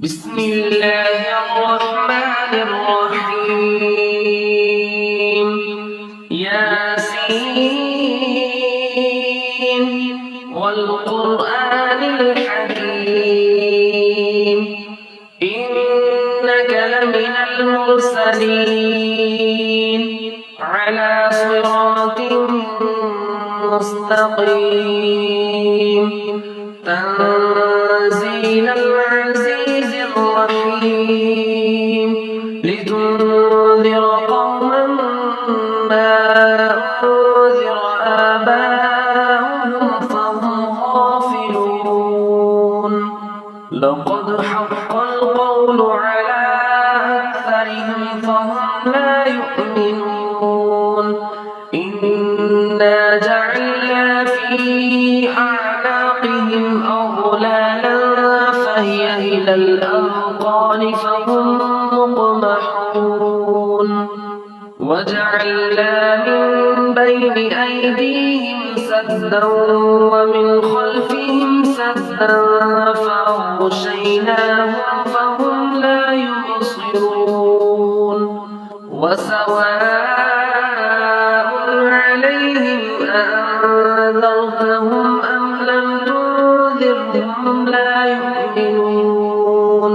بسم الله الرحمن الرحيم ياسين والقرآن الحكيم إنك لمن المرسلين على صراط مستقيم تنزيل العزيز الرحيم لتنذر قوما ما أنذر آباؤهم فهم غافلون لقد حق القول على أكثرهم فهم لا يؤمنون إنا جعلنا في أعناقهم أغلالا فهي إلى الأذقان فهم مقمحون وجعلنا من بين أيديهم سدا ومن خلفهم سدا فأغشيناهم فهم لا يبصرون وسواء عليهم أأنذرتهم أم لم تنذرهم لا يؤمنون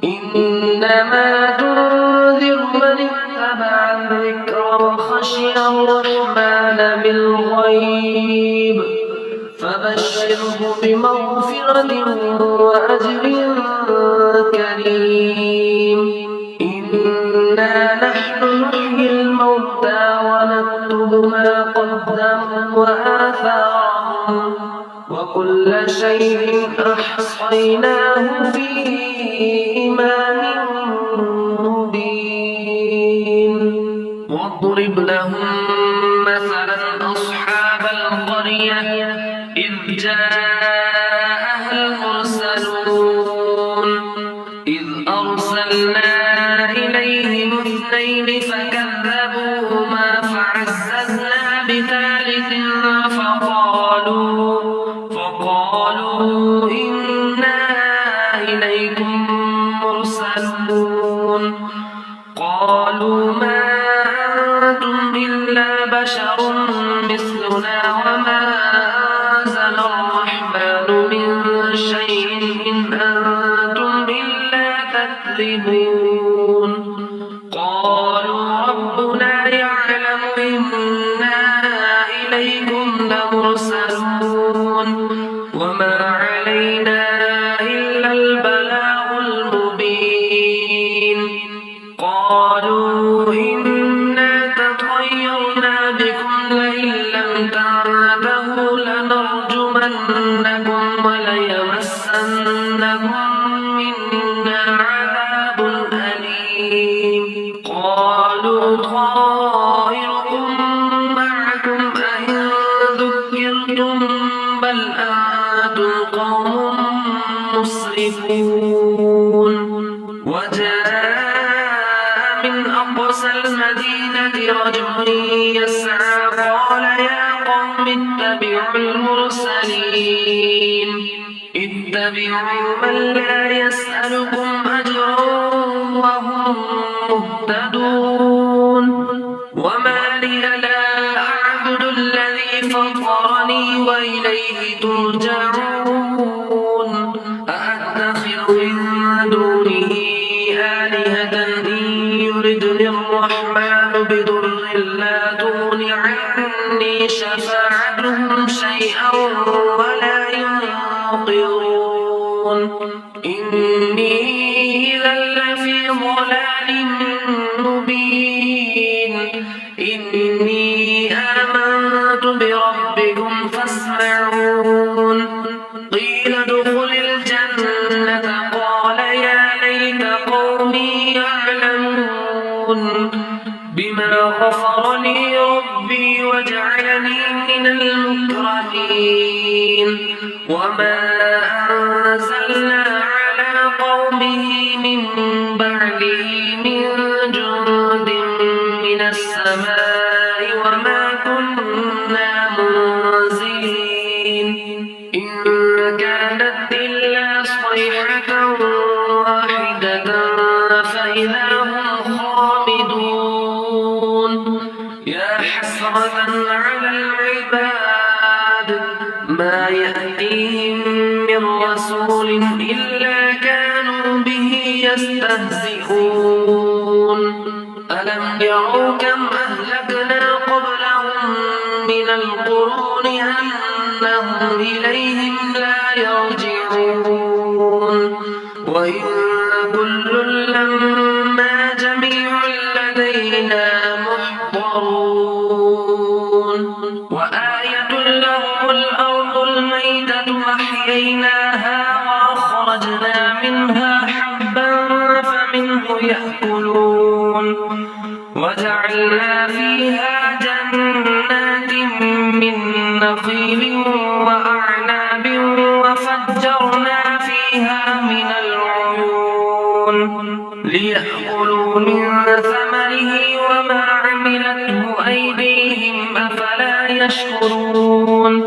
إنما تنذر من اتبع الذكر وخشي الرحمن بالغيب فبشره بمغفرة وأجر كريم إنا نحن نحيي الموتى ونكتب ما قدموا وآثارهم وكل شيء أحصيناه في إمام مبين واضرب لهم مثلا أصحاب القرية إذ جاءها المرسلون إذ أرسلنا إليهم اثنين فكذبوهما فعززنا بثالث فقالوا إنا إليكم مرسلون قالوا ما أنتم إلا بشر مثلنا وما أنزل الرحمن من شيء إن أنتم إلا تكذبون قالوا ربنا يعلم إنا إليكم لمرسلون وما علينا إلا البلاغ المبين قالوا إنا تطيرنا بكم لئن لم تنتهوا لنرجمنكم وليمسنكم منا عذاب أليم قالوا طائركم معكم أئن ذكرتم بل أنتم قوم مسرفون وجاء من أقصى المدينة رجل يسعى قال يا قوم اتبعوا المرسلين اتبعوا من لا يسألكم أجرا وهم مهتدون وما لي لا أعبد الذي فطرني وإليه ترجعون أأتخذ من دونه آلهة إن يردني الرحمن بضر لا تغن عني شفاعتهم شيئا ولا ينقذون إني إذا لفي ضلال مبين إني آمنت بربكم فاسمعون قيل ادخل الجنة قال يا ليت قومي يعلمون بما غفر لي ربي وجعلني من المكرمين وما أنزلنا على قومه من بعده من جند من السماء وما كنا منزلين إن كانت إلا صيحة فإذا هم خامدون يا حسرة على العباد ما يأتيهم من رسول إلا كانوا به يستهزئون ألم يروا كم أهلكنا قبلهم من القرون أنهم إليهم لا يرجعون وإن كل لما جميع لدينا محضرون وآية لهم الأرض الميتة أحييناها وأخرجنا منها حبا فمنه يأكلون وجعلنا فيها جنات من نخيل وأعناب وفجرنا فيها من العيون ليأكلوا من ثمره وما عملته أيديهم أفلا يشكرون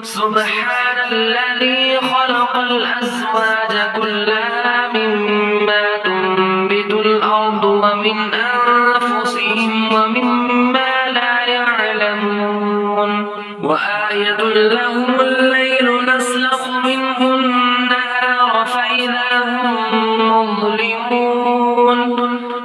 سبحان الذي خلق الأزواج كلها مما تنبت الأرض ومن أنفسهم ومما لا يعلمون وآية لهم الليل نسلخ منه النهار فإذا هم مظلمون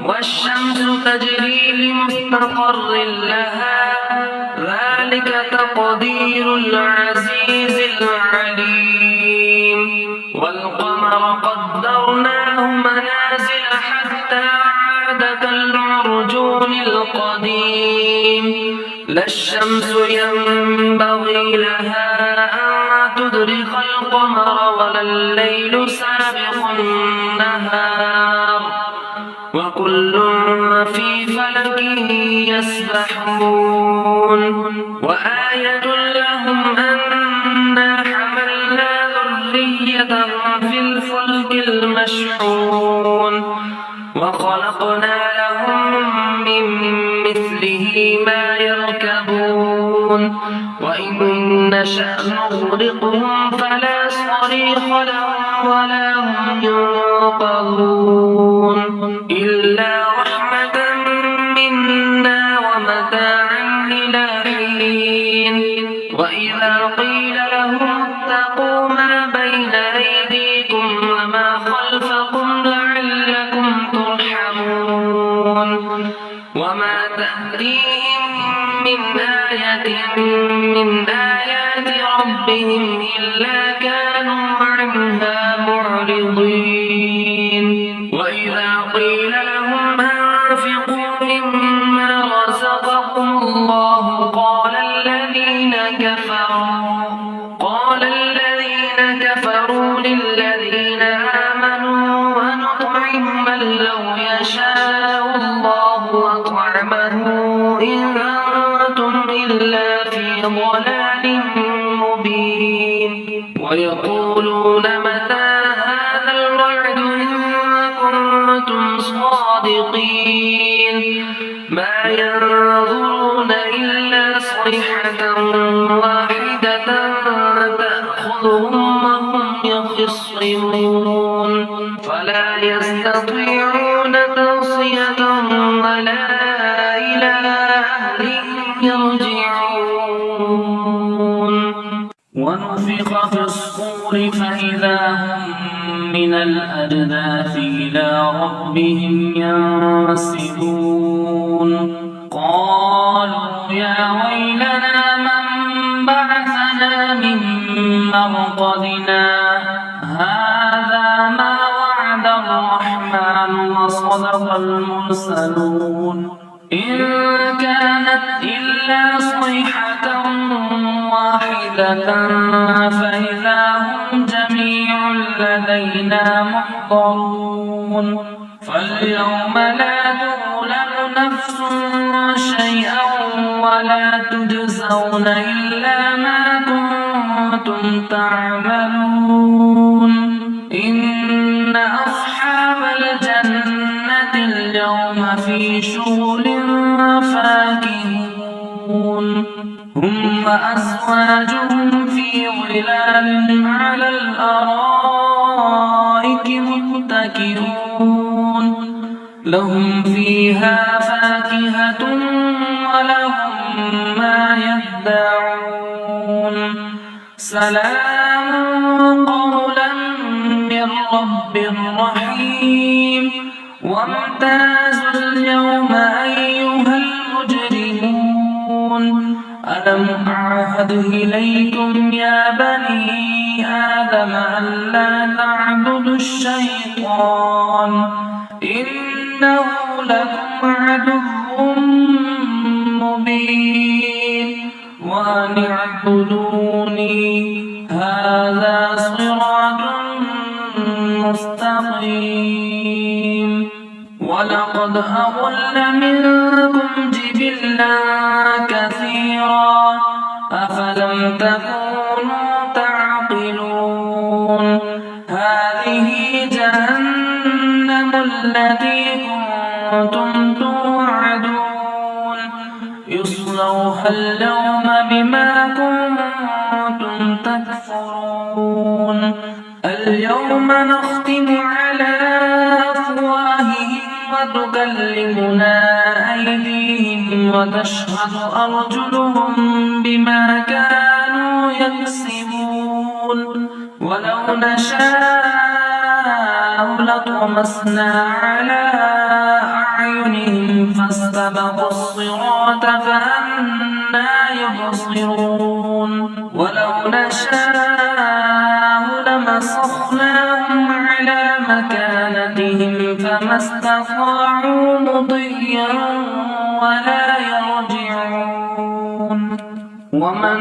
والشمس تجري لمستقر لها ذلك تقدير العزيز العليم والقمر قدرناه منازل حتى عاد كالعرجون القديم لا الشمس ينبغي لها أن تدرك القمر ولا الليل سابق النهار وكل في فلك يسبحون وآية لهم أنا حملنا ذريتهم في الفلك المشحون وخلقنا لهم من مثله ما يركبون وإن نشأ نغرقهم فلا صريخ لهم ولا هم ينقذون إلا رحمة منا ومتاعا إلى حين وإذا قيل لهم اتقوا ما بين أيديكم وما خلفكم لعلكم ترحمون وما تأتيهم من آية من آيات ربهم إلا كانوا عنها معرضين وإذا قيل لهم أنفقوا مما رزقكم الله قال الذين كفروا للذين آمنوا ونطعم من لو يشاء الله أطعمه إن أنتم إلا في ضلال مبين ويقولون متى هذا الوعد إن كنتم صادقين ما ينظرون إلا صيحة واحدة تأخذهم وهم يخصمون فلا يستطيعون توصية ولا إلى أهلهم يرجعون ونفخ في الصور فإذا هم من الأجداث إلى ربهم ينسلون قالوا يا ويلنا من بعثنا من مرقدنا هذا ما وعد الرحمن وصدق المرسلون إن كانت إلا صيحة واحدة فإذا هم جميع لدينا محضرون فاليوم لا تظلم نفس شيئا ولا تجزون إلا ما كنتم تعملون إن أصحاب الجنة اليوم في شغل فاكهون هم وأزواجهم في ظلال على الأرائك متكئون لهم فيها فاكهة ولهم ما يدعون سلام قولا من رب رحيم وامتازوا اليوم أيها المجرمون ألم أعهد إليكم يا بني آدم ألا تعبدوا الشيطان إنه لكم عدو مبين وأن اعبدوني هذا صراط مستقيم ولقد أضل منكم جبلا كثيرا أفلم تكونوا تعقلون هذه جهنم التي كنتم توعدون يصلوها اليوم بما كنتم تكفرون اليوم نختم على أفواههم وتكلمنا أيديهم وتشهد أرجلهم بما كانوا يكسبون ولو نشاء لطمسنا على أعينهم فاستبقوا الصراط فأنى يبصرون ولو نشاء لمسخناهم على مكانتهم فما استطاعوا مضيا ولا يرجعون ومن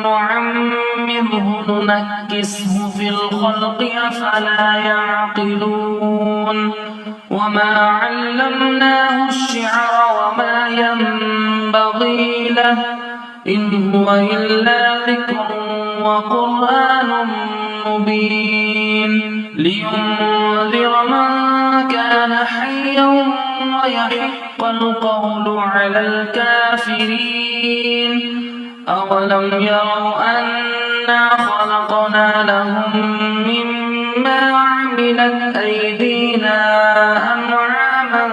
نعمره ننكسه في الخلق أفلا يعقلون وما علمناه الشعر وما ينبغي له إن هو إلا ذكر وقرآن مبين لينذر من كان حيا ويحق القول على الكافرين أولم يروا أنا خلقنا لهم مما عملت أيدينا أنعاما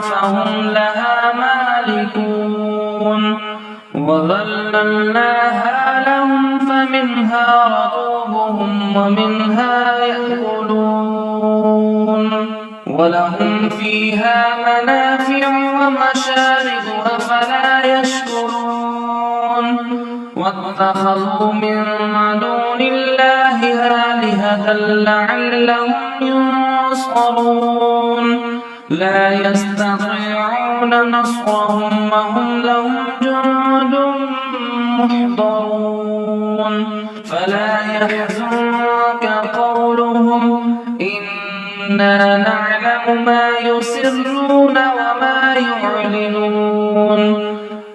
فهم لها مالكون وظللناها لهم فمنها ركوبهم ومنها يأكلون ولهم فيها منافع ومشارب أفلا يشكرون واتخذوا من دون الله آلهة لعلهم ينصرون لا يستطيعون نصرهم وهم لهم جند محضرون فلا يحزنك قولهم إنا نعلم ما يسرون وما يعلنون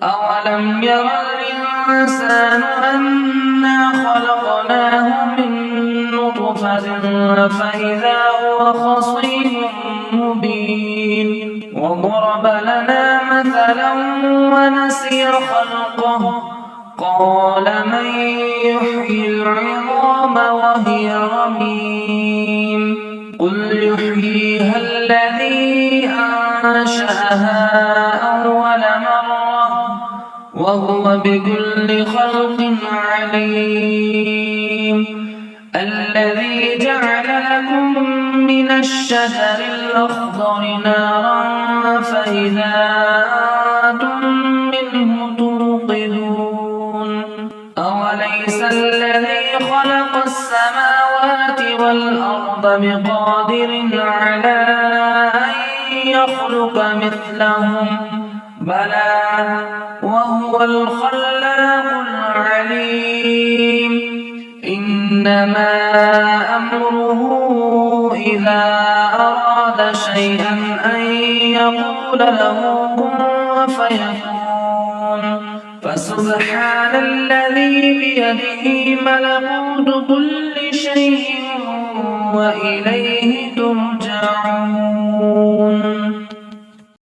أولم ير الإنسان أنا خلقناه من نطفة فإذا هو خصيم مبين وضرب لنا مثلا ونسي خلقه قال من يحيي العظام وهي رميم قل يحييها الذي أنشأها أول مرة وهو بكل خلق عليم الذي جعل لكم من الشجر الأخضر نارا فإذا أنتم منه توقدون أوليس الذي خلق السماوات والأرض بقادر على أن يخلق مثلهم بلى وهو الخلاق العليم إنما أمره إذا أراد شيئا أن يقول له كن فيكون فسبحان الذي بيده ملكوت كل شيء وإليه ترجعون.